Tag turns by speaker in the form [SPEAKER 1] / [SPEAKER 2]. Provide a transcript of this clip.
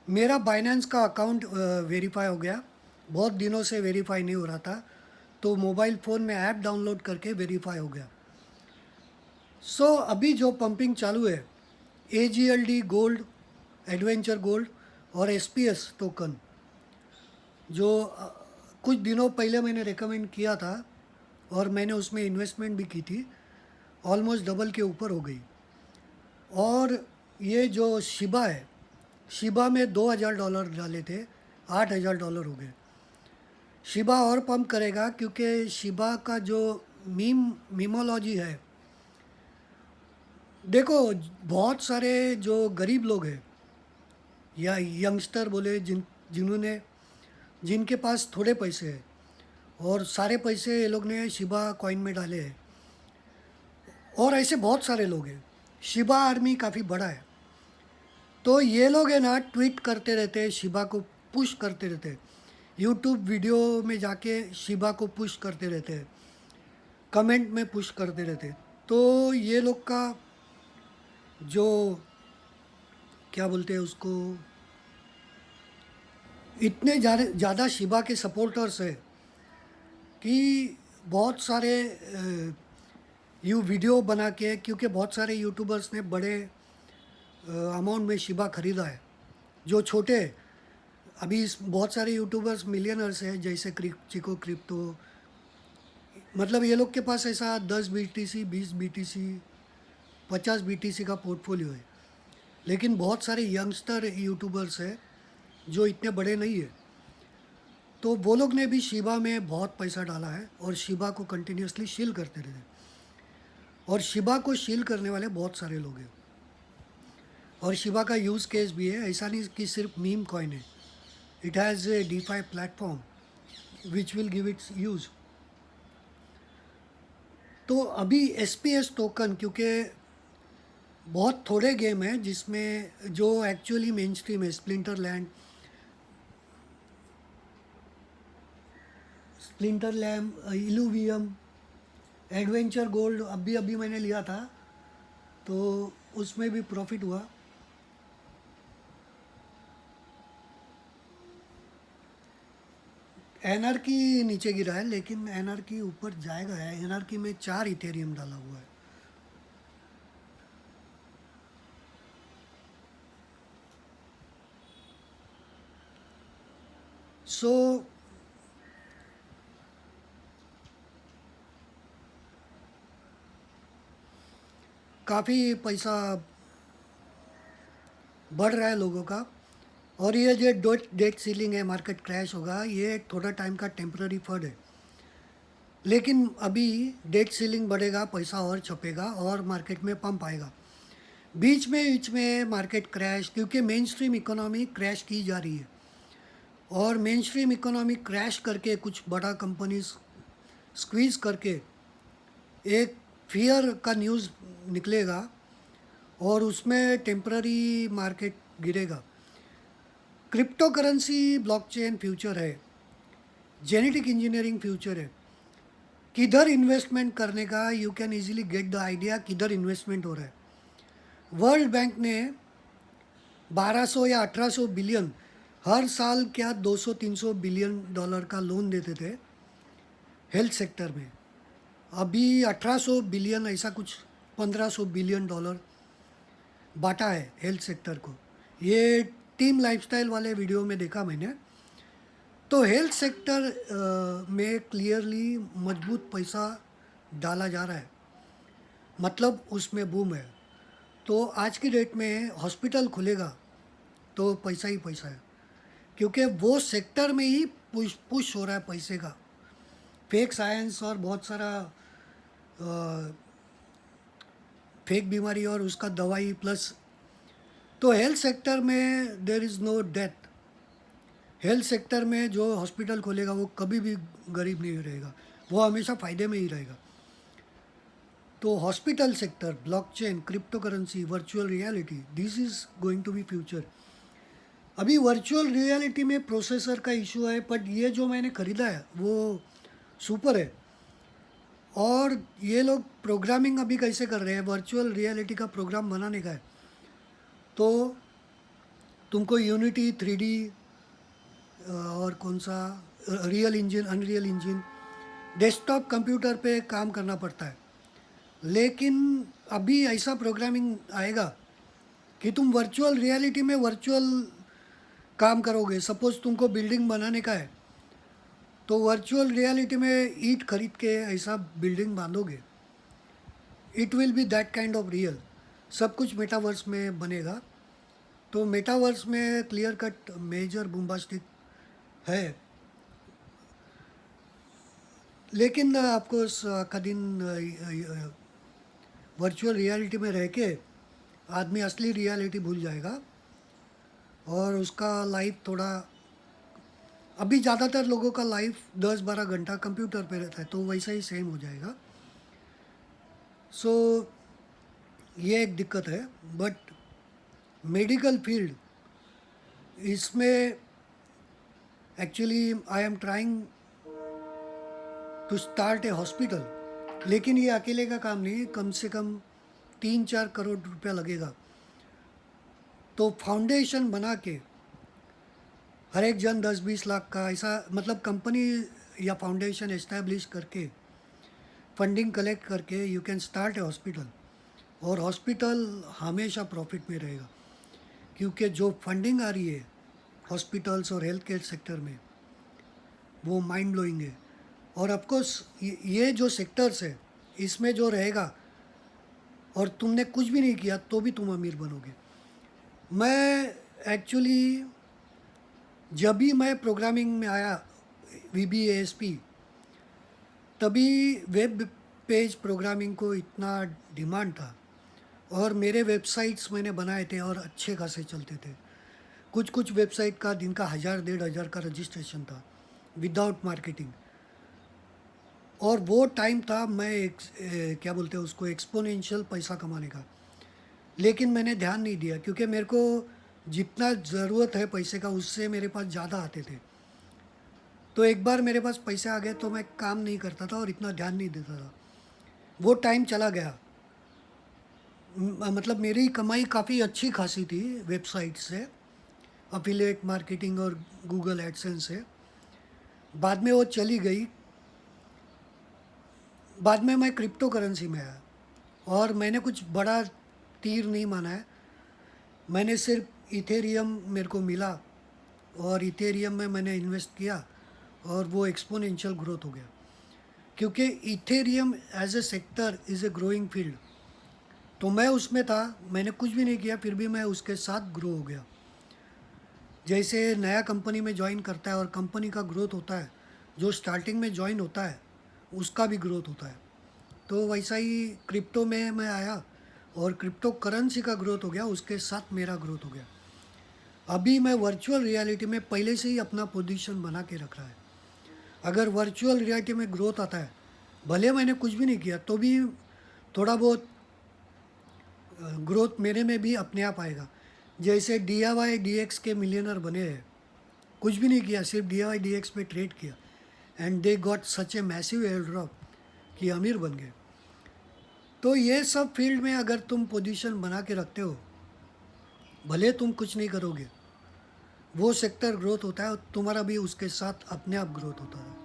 [SPEAKER 1] मेरा बाइनेंस का account verify हो गया। बहुत दिनों से वेरीफाई नहीं हो रहा था, तो मोबाइल फ़ोन में ऐप डाउनलोड करके वेरीफाई हो गया। अभी जो पंपिंग चालू है, AGLD गोल्ड, एडवेंचर गोल्ड और SPS टोकन, जो कुछ दिनों पहले मैंने रिकमेंड किया था और मैंने उसमें इन्वेस्टमेंट भी की थी, ऑलमोस्ट डबल के ऊपर हो गई। और ये जो शिबा है, शिबा में $2000 डाले थे, $8000 हो गए। शिबा और पंप करेगा क्योंकि शिबा का जो मीमोलॉजी है। देखो, बहुत सारे जो गरीब लोग हैं या यंगस्टर बोले, जिन्होंने जिनके पास थोड़े पैसे हैं और सारे पैसे ये लोग ने शिबा कॉइन में डाले हैं, और ऐसे बहुत सारे लोग हैं। शिबा आर्मी काफ़ी बड़ा है, तो ये लोग है ना, ट्वीट करते रहते हैं, शिबा को पुश करते रहते हैं, यूट्यूब वीडियो में जाके शिबा को पुश करते रहते हैं, कमेंट में पुश करते रहते हैं। तो ये लोग का जो, क्या बोलते हैं उसको, इतने ज़्यादा शिबा के सपोर्टर्स है कि बहुत सारे यू वीडियो बना के, क्योंकि बहुत सारे यूट्यूबर्स ने बड़े अमाउंट में शिबा ख़रीदा है। जो छोटे, अभी बहुत सारे यूट्यूबर्स मिलियनर्स हैं, जैसे चिको क्रिप्टो, मतलब ये लोग के पास ऐसा 10 BTC, 20 BTC, 50 BTC का पोर्टफोलियो है। लेकिन बहुत सारे यंगस्टर यूट्यूबर्स हैं जो इतने बड़े नहीं है, तो वो लोग ने भी शिबा में बहुत पैसा डाला है और शिबा को कंटिन्यूसली शील करते रहे। और शिबा को शील करने वाले बहुत सारे लोग हैं, और शिबा का यूज़ केस भी है। ऐसा नहीं कि सिर्फ मीम कॉइन है, it has a DeFi platform which will give its use. तो अभी SPS टोकन, क्योंकि बहुत थोड़े गेम हैं जिसमें जो एक्चुअली मेन स्ट्रीम है, स्प्लिंटर लैम, इलूवियम, एडवेंचर गोल्ड अभी अभी मैंने लिया था, तो उसमें भी प्रॉफिट हुआ। एनआरकी नीचे गिरा है, लेकिन एनआरकी ऊपर जाएगा। है, एनआरकी में 4 इथेरियम डाला हुआ है। सो काफ़ी पैसा बढ़ रहा है लोगों का। और ये जो डेट सीलिंग है, मार्केट क्रैश होगा, ये थोड़ा टाइम का टेम्पररी फंड है। लेकिन अभी डेट सीलिंग बढ़ेगा, पैसा और छपेगा और मार्केट में पंप आएगा। बीच में मार्केट क्रैश, क्योंकि मेन स्ट्रीम इकोनॉमी क्रैश की जा रही है, और मेन स्ट्रीम इकोनॉमी क्रैश करके कुछ बड़ा कंपनीज स्क्वीज़ करके एक फियर का न्यूज़ निकलेगा और उसमें टेम्पररी मार्केट गिरेगा। क्रिप्टो करेंसी ब्लॉकचेन फ्यूचर है, जेनेटिक इंजीनियरिंग फ्यूचर है। किधर इन्वेस्टमेंट करने का, you can easily get the idea किधर इन्वेस्टमेंट हो रहा है। वर्ल्ड बैंक ने 1200 या 1800 बिलियन हर साल, क्या 200-300 बिलियन डॉलर का लोन देते थे हेल्थ सेक्टर में। अभी 1800 बिलियन, ऐसा कुछ 1500 बिलियन डॉलर बांटा है हेल्थ सेक्टर को। ये टीम लाइफस्टाइल वाले वीडियो में देखा मैंने। तो हेल्थ सेक्टर में क्लियरली मजबूत पैसा डाला जा रहा है, मतलब उसमें बूम है। तो आज की डेट में हॉस्पिटल खुलेगा तो पैसा ही पैसा है, क्योंकि वो सेक्टर में ही पुश हो रहा है पैसे का। फेक साइंस और बहुत सारा फेक बीमारी और उसका दवाई प्लस, तो हेल्थ सेक्टर में there is no death. Health sector में जो हॉस्पिटल खोलेगा वो कभी भी गरीब नहीं रहेगा, वो हमेशा फ़ायदे में ही रहेगा। तो hospital sector, blockchain, crypto currency, virtual reality, this is going to be future. अभी वर्चुअल रियलिटी में प्रोसेसर का इशू है, बट ये जो मैंने ख़रीदा है वो सुपर है। और ये लोग प्रोग्रामिंग अभी कैसे कर रहे हैं, वर्चुअल रियलिटी का प्रोग्राम बनाने का है। तो तुमको यूनिटी 3D और कौन सा real engine, unreal engine, desktop computer पे काम करना पड़ता है। लेकिन अभी ऐसा प्रोग्रामिंग आएगा कि तुम वर्चुअल रियलिटी में वर्चुअल काम करोगे। सपोज तुमको बिल्डिंग बनाने का है तो वर्चुअल रियलिटी में ईंट खरीद के ऐसा बिल्डिंग बांधोगे। It will be that kind of real. सब कुछ मेटावर्स में बनेगा। तो मेटावर्स में क्लियर कट मेजर बूम्बास्टिक है। लेकिन आपको का दिन वर्चुअल रियलिटी में रह के आदमी असली रियलिटी भूल जाएगा और उसका लाइफ थोड़ा, अभी ज़्यादातर लोगों का लाइफ 10-12 घंटा कंप्यूटर पे रहता है, तो वैसा ही सेम हो जाएगा। सो ये एक दिक्कत है। बट मेडिकल फील्ड, इसमें actually I am trying to start a hospital. लेकिन ये अकेले का काम नहीं है, कम से कम 3-4 करोड़ रुपया लगेगा। तो फाउंडेशन बना के हर एक जन 10-20 लाख का ऐसा, मतलब कंपनी या फाउंडेशन एस्टैब्लिश करके फंडिंग कलेक्ट करके you can start a hospital. और हॉस्पिटल हमेशा प्रॉफिट में रहेगा, क्योंकि जो फंडिंग आ रही है हॉस्पिटल्स और हेल्थ केयर सेक्टर में वो माइंड ब्लोइंग है। और ऑफकोर्स ये जो सेक्टर्स है इसमें जो रहेगा और तुमने कुछ भी नहीं किया तो भी तुम अमीर बनोगे। मैं एक्चुअली जब भी मैं प्रोग्रामिंग में आया VBASP, तभी वेब पेज प्रोग्रामिंग को इतना डिमांड था और मेरे वेबसाइट्स मैंने बनाए थे और अच्छे खासे चलते थे। कुछ वेबसाइट का दिन का 1000-1500 का रजिस्ट्रेशन था विदाउट मार्केटिंग। और वो टाइम था मैं क्या बोलते हैं उसको, एक्सपोनेंशियल पैसा कमाने का। लेकिन मैंने ध्यान नहीं दिया, क्योंकि मेरे को जितना ज़रूरत है पैसे का उससे मेरे पास ज़्यादा आते थे। तो एक बार मेरे पास पैसे आ गए तो मैं काम नहीं करता था और इतना ध्यान नहीं देता था। वो टाइम चला गया। मतलब मेरी कमाई काफ़ी अच्छी खासी थी वेबसाइट से, अफिलिएट मार्केटिंग और गूगल एडसेंस से। बाद में वो चली गई। बाद में मैं क्रिप्टो करेंसी में आया और मैंने कुछ बड़ा तीर नहीं माना है। मैंने सिर्फ इथेरियम मेरे को मिला और इथेरियम में मैंने इन्वेस्ट किया और वो एक्सपोनेंशियल ग्रोथ हो गया, क्योंकि Ethereum as a sector is a growing field. तो मैं उसमें था, मैंने कुछ भी नहीं किया, फिर भी मैं उसके साथ ग्रो हो गया। जैसे नया कंपनी में ज्वाइन करता है और कंपनी का ग्रोथ होता है, जो स्टार्टिंग में ज्वाइन होता है उसका भी ग्रोथ होता है। तो वैसा ही क्रिप्टो में मैं आया और क्रिप्टो करेंसी का ग्रोथ हो गया, उसके साथ मेरा ग्रोथ हो गया। अभी मैं वर्चुअल रियलिटी में पहले से ही अपना पोजीशन बना के रख रहा है। अगर वर्चुअल रियलिटी में ग्रोथ आता है, भले मैंने कुछ भी नहीं किया तो भी थोड़ा बहुत ग्रोथ मेरे में भी अपने आप आएगा। जैसे DIY DX के मिलियनर बने हैं, कुछ भी नहीं किया, सिर्फ DIY DX पे ट्रेड किया and they got such a massive air drop कि अमीर बन गए। तो ये सब फील्ड में अगर तुम पोजीशन बना के रखते हो, भले तुम कुछ नहीं करोगे, वो सेक्टर ग्रोथ होता है और तुम्हारा भी उसके साथ अपने आप ग्रोथ होता है।